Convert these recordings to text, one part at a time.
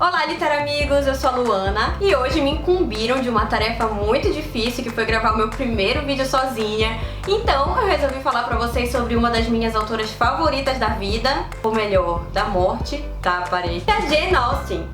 Olá, literamigos! Eu sou a Luana e hoje me incumbiram de uma tarefa muito difícil que foi gravar o meu primeiro vídeo sozinha. Então eu resolvi falar pra vocês sobre uma das minhas autoras favoritas da vida, ou melhor, da morte, tá? Parei. É a Jane Austen.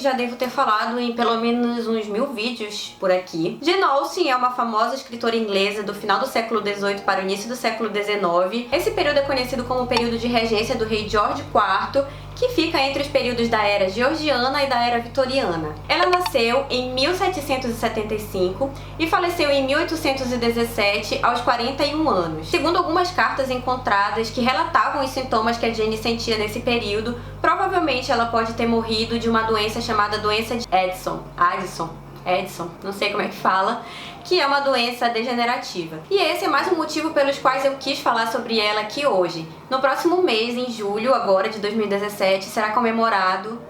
Já devo ter falado em pelo menos uns 1000 vídeos por aqui. Jane Austen é uma famosa escritora inglesa do final do século XVIII para o início do século XIX. Esse período é conhecido como o período de regência do rei George IV, que fica entre os períodos da era georgiana e da era vitoriana. Ela nasceu em 1775 e faleceu em 1817 aos 41 anos. Segundo algumas cartas encontradas que relatavam os sintomas que a Jane sentia nesse período, provavelmente ela pode ter morrido de uma doença chamada doença de Addison, não sei como é que fala, que é uma doença degenerativa. E esse é mais um motivo pelos quais eu quis falar sobre ela aqui hoje. No próximo mês, em julho agora de 2017, será comemorado?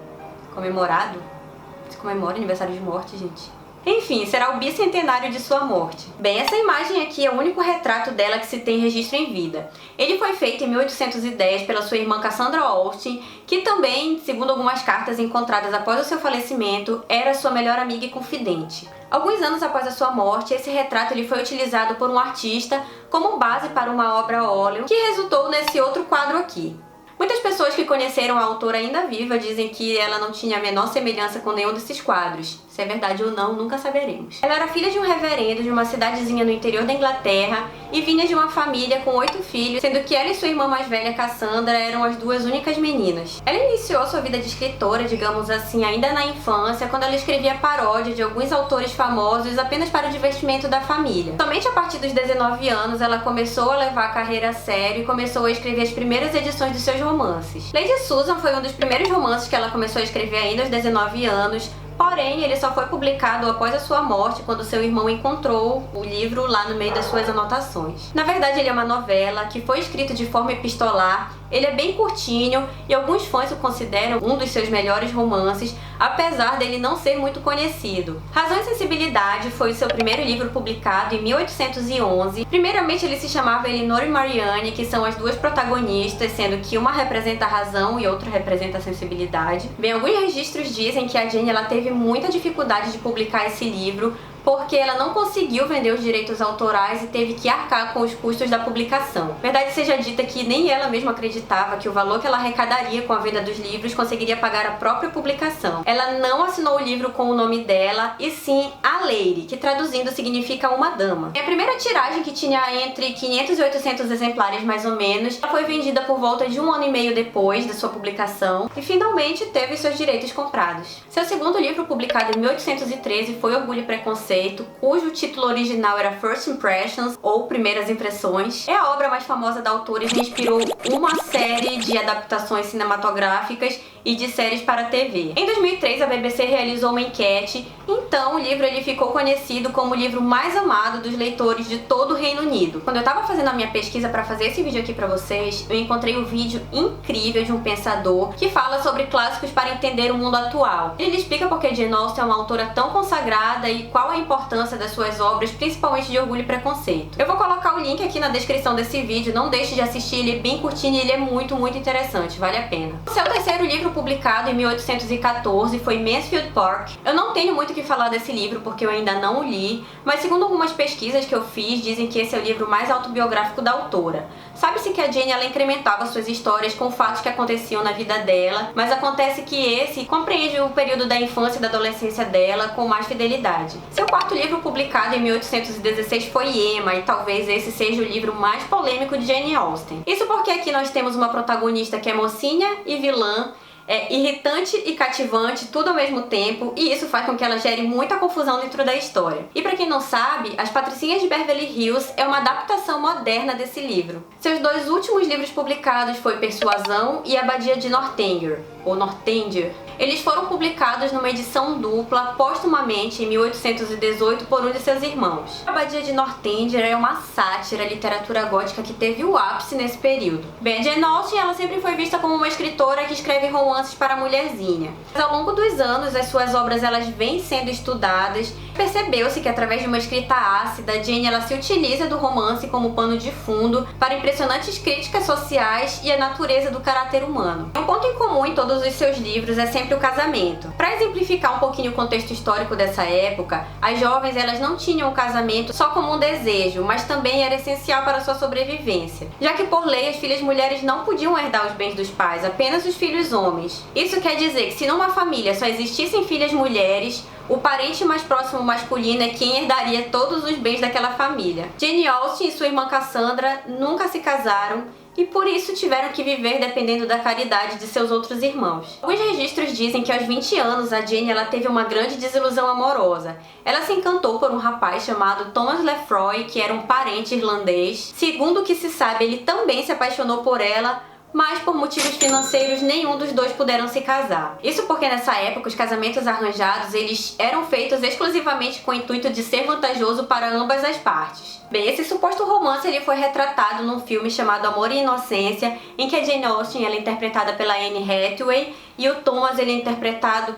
Se comemora aniversário de morte, gente? Enfim, será o bicentenário de sua morte. Bem, essa imagem aqui é o único retrato dela que se tem registro em vida. Ele foi feito em 1810 pela sua irmã Cassandra Austen, que também, segundo algumas cartas encontradas após o seu falecimento, era sua melhor amiga e confidente. Alguns anos após a sua morte, esse retrato ele foi utilizado por um artista como base para uma obra a óleo, que resultou nesse outro quadro aqui. Muitas pessoas que conheceram a autora ainda viva dizem que ela não tinha a menor semelhança com nenhum desses quadros. Se é verdade ou não, nunca saberemos. Ela era filha de um reverendo de uma cidadezinha no interior da Inglaterra e vinha de uma família com 8 filhos, sendo que ela e sua irmã mais velha, Cassandra, eram as duas únicas meninas. Ela iniciou sua vida de escritora, digamos assim, ainda na infância, quando ela escrevia paródia de alguns autores famosos apenas para o divertimento da família. Somente a partir dos 19 anos ela começou a levar a carreira a sério e começou a escrever as primeiras edições dos seus romances. Lady Susan foi um dos primeiros romances que ela começou a escrever ainda aos 19 anos, porém, ele só foi publicado após a sua morte, quando seu irmão encontrou o livro lá no meio das suas anotações. Na verdade, ele é uma novela que foi escrito de forma epistolar, ele é bem curtinho e alguns fãs o consideram um dos seus melhores romances, apesar dele não ser muito conhecido. Razão e Sensibilidade foi o seu primeiro livro publicado em 1811. Primeiramente, ele se chamava Elinor e Marianne, que são as duas protagonistas, sendo que uma representa a razão e outra representa a sensibilidade. Bem, alguns registros dizem que a Jane ela teve muita dificuldade de publicar esse livro, porque ela não conseguiu vender os direitos autorais e teve que arcar com os custos da publicação. Verdade seja dita que nem ela mesma acreditava que o valor que ela arrecadaria com a venda dos livros conseguiria pagar a própria publicação. Ela não assinou o livro com o nome dela, e sim a Lady, que traduzindo significa uma dama. A primeira tiragem, que tinha entre 500 e 800 exemplares mais ou menos, ela foi vendida por volta de 1 ano e meio depois da sua publicação e finalmente teve seus direitos comprados. Seu segundo livro, publicado em 1813, foi Orgulho e Preconceito, cujo título original era First Impressions, ou Primeiras Impressões. É a obra mais famosa da autora e inspirou uma série de adaptações cinematográficas e de séries para a TV. Em 2003, a BBC realizou uma enquete, então o livro ele ficou conhecido como o livro mais amado dos leitores de todo o Reino Unido. Quando eu estava fazendo a minha pesquisa para fazer esse vídeo aqui para vocês, eu encontrei um vídeo incrível de um pensador que fala sobre clássicos para entender o mundo atual. Ele explica por que Jane Austen é uma autora tão consagrada e qual a importância das suas obras, principalmente de Orgulho e Preconceito. Eu vou colocar o link aqui na descrição desse vídeo, não deixe de assistir, ele é bem curtinho e ele é muito interessante, vale a pena. O seu terceiro livro, publicado em 1814, foi Mansfield Park. Eu não tenho muito o que falar desse livro porque eu ainda não o li, mas segundo algumas pesquisas que eu fiz, dizem que esse é o livro mais autobiográfico da autora. Sabe-se que a Jane ela incrementava suas histórias com fatos que aconteciam na vida dela, mas acontece que esse compreende o período da infância e da adolescência dela com mais fidelidade. Seu quarto livro, publicado em 1816, foi Emma, e talvez esse seja o livro mais polêmico de Jane Austen. Isso porque aqui nós temos uma protagonista que é mocinha e vilã, é irritante e cativante, tudo ao mesmo tempo, e isso faz com que ela gere muita confusão dentro da história. E pra quem não sabe, As Patricinhas de Beverly Hills é uma adaptação moderna desse livro. Seus dois últimos livros publicados foi Persuasão e Abadia de Northanger, ou Northanger. Eles foram publicados numa edição dupla, póstumamente, em 1818, por um de seus irmãos. A Abadia de Northanger é uma sátira à literatura gótica que teve o ápice nesse período. Bem, a Jane Austen ela sempre foi vista como uma escritora que escreve romances para a mulherzinha. Mas ao longo dos anos, as suas obras elas vêm sendo estudadas Percebeu-se que através de uma escrita ácida, Jane ela se utiliza do romance como pano de fundo para impressionantes críticas sociais e a natureza do caráter humano. Um ponto em comum em todos os seus livros é sempre o casamento. Para exemplificar um pouquinho o contexto histórico dessa época, as jovens elas não tinham o casamento só como um desejo, mas também era essencial para sua sobrevivência, já que por lei as filhas mulheres não podiam herdar os bens dos pais, apenas os filhos homens. Isso quer dizer que se numa família só existissem filhas mulheres, o parente mais próximo masculino é quem herdaria todos os bens daquela família. Jane Austen e sua irmã Cassandra nunca se casaram e por isso tiveram que viver dependendo da caridade de seus outros irmãos. Alguns registros dizem que aos 20 anos a Jane ela teve uma grande desilusão amorosa. Ela se encantou por um rapaz chamado Thomas Lefroy, que era um parente irlandês. Segundo o que se sabe, ele também se apaixonou por ela, mas por motivos financeiros nenhum dos dois puderam se casar. Isso porque nessa época os casamentos arranjados eles eram feitos exclusivamente com o intuito de ser vantajoso para ambas as partes. Bem, esse suposto romance ele foi retratado num filme chamado Amor e Inocência, em que a Jane Austen ela é interpretada pela Anne Hathaway e o Thomas ele é interpretado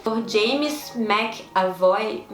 por James McAvoy.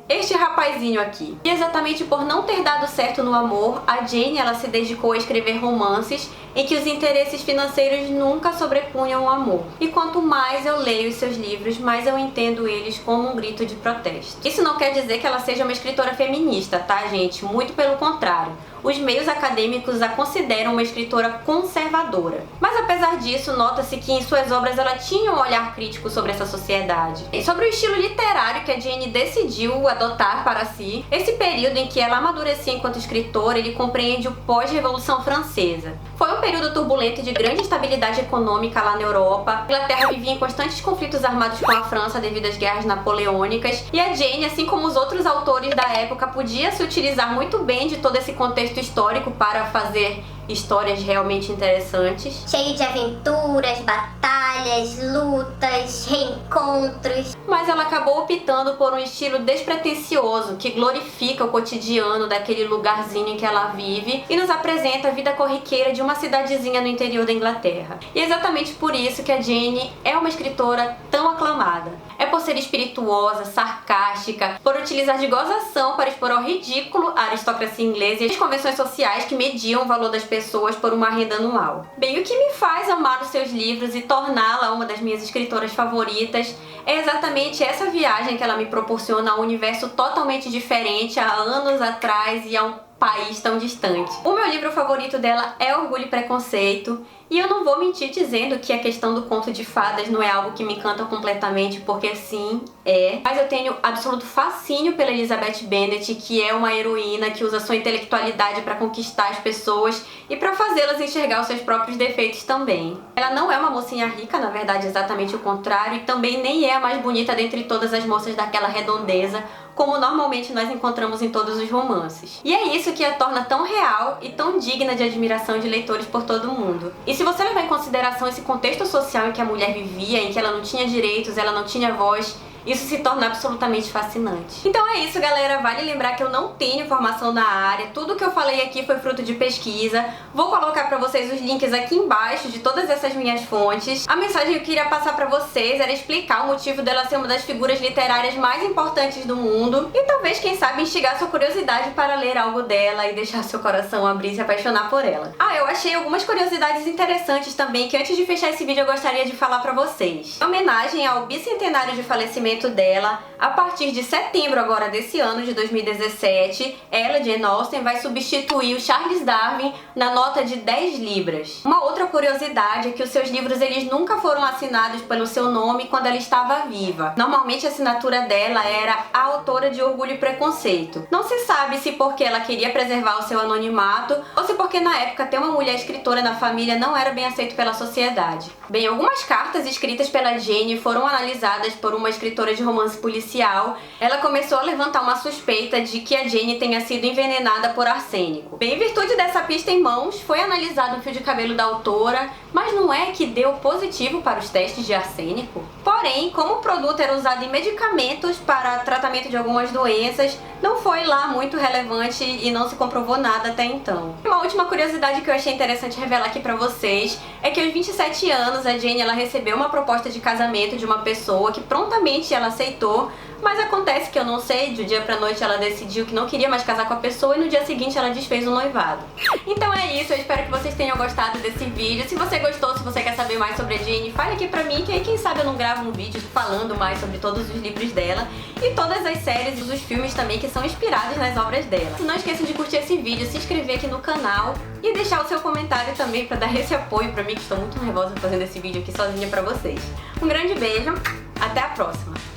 Este rapazinho aqui. E exatamente por não ter dado certo no amor, a Jane ela se dedicou a escrever romances em que os interesses financeiros nunca sobrepunham o amor. E quanto mais eu leio os seus livros, mais eu entendo eles como um grito de protesto. Isso não quer dizer que ela seja uma escritora feminista, tá, gente? Muito pelo contrário. Os meios acadêmicos a consideram uma escritora conservadora. Mas apesar disso, nota-se que em suas obras ela tinha um olhar crítico sobre essa sociedade. E sobre o estilo literário que a Jane decidiu adotar para si, esse período em que ela amadurecia enquanto escritora, ele compreende o pós-Revolução Francesa. Foi um período turbulento e de grande instabilidade econômica lá na Europa. A Inglaterra vivia em constantes conflitos armados com a França devido às guerras napoleônicas. E a Jane, assim como os outros autores da época, podia se utilizar muito bem de todo esse contexto histórico para fazer histórias realmente interessantes. Cheio de aventuras, batalhas, lutas, reencontros. Mas ela acabou optando por um estilo despretensioso que glorifica o cotidiano daquele lugarzinho em que ela vive e nos apresenta a vida corriqueira de uma cidadezinha no interior da Inglaterra. E é exatamente por isso que a Jane é uma escritora tão aclamada. É por ser espirituosa, sarcástica, por utilizar de gozação para expor ao ridículo a aristocracia inglesa e as convenções sociais que mediam o valor das pessoas por uma renda anual. Bem, o que me faz amar os seus livros e torná-la uma das minhas escritoras favoritas é exatamente essa viagem que ela me proporciona a um universo totalmente diferente há anos atrás e a um país tão distante. O meu livro favorito dela é Orgulho e Preconceito, e eu não vou mentir dizendo que a questão do conto de fadas não é algo que me encanta completamente, porque sim, é. Mas eu tenho absoluto fascínio pela Elizabeth Bennet, que é uma heroína que usa sua intelectualidade para conquistar as pessoas e para fazê-las enxergar os seus próprios defeitos também. Ela não é uma mocinha rica, na verdade exatamente o contrário, e também nem é a mais bonita dentre todas as moças daquela redondeza, como normalmente nós encontramos em todos os romances. E é isso que a torna tão real e tão digna de admiração de leitores por todo o mundo. E se você levar em consideração esse contexto social em que a mulher vivia, em que ela não tinha direitos, ela não tinha voz, isso se torna absolutamente fascinante. Então é isso, galera. Vale lembrar que eu não tenho formação na área. Tudo que eu falei aqui foi fruto de pesquisa. Vou colocar pra vocês os links aqui embaixo de todas essas minhas fontes. A mensagem que eu queria passar pra vocês era explicar o motivo dela ser uma das figuras literárias mais importantes do mundo e talvez, quem sabe, instigar sua curiosidade para ler algo dela e deixar seu coração abrir e se apaixonar por ela. Ah, eu achei algumas curiosidades interessantes também que antes de fechar esse vídeo eu gostaria de falar pra vocês. Em homenagem ao bicentenário de falecimento dela, a partir de setembro agora desse ano de 2017, ela, Jane Austen, vai substituir o Charles Darwin na nota de 10 libras. Uma outra curiosidade é que os seus livros eles nunca foram assinados pelo seu nome quando ela estava viva. Normalmente a assinatura dela era a autora de Orgulho e Preconceito. Não se sabe se porque ela queria preservar o seu anonimato ou se porque na época ter uma mulher escritora na família não era bem aceito pela sociedade. Bem, algumas cartas escritas pela Jane foram analisadas por uma escritora de romance policial. Ela começou a levantar uma suspeita de que a Jane tenha sido envenenada por arsênico. Bem, em virtude dessa pista em mãos, foi analisado o fio de cabelo da autora, mas não é que deu positivo para os testes de arsênico? Porém, como o produto era usado em medicamentos para tratamento de algumas doenças, não foi lá muito relevante e não se comprovou nada até então. Uma última curiosidade que eu achei interessante revelar aqui pra vocês é que aos 27 anos a Jane ela recebeu uma proposta de casamento de uma pessoa que prontamente convite, ela aceitou, mas acontece que eu não sei, de dia pra noite ela decidiu que não queria mais casar com a pessoa e no dia seguinte ela desfez o noivado. Então é isso, eu espero que vocês tenham gostado desse vídeo. Se você gostou, se você quer saber mais sobre a Jane, fale aqui pra mim, que aí quem sabe eu não gravo um vídeo falando mais sobre todos os livros dela e todas as séries e os filmes também que são inspirados nas obras dela. Não esqueça de curtir esse vídeo, se inscrever aqui no canal e deixar o seu comentário também pra dar esse apoio pra mim, que estou muito nervosa fazendo esse vídeo aqui sozinha pra vocês. Um grande beijo, até a próxima!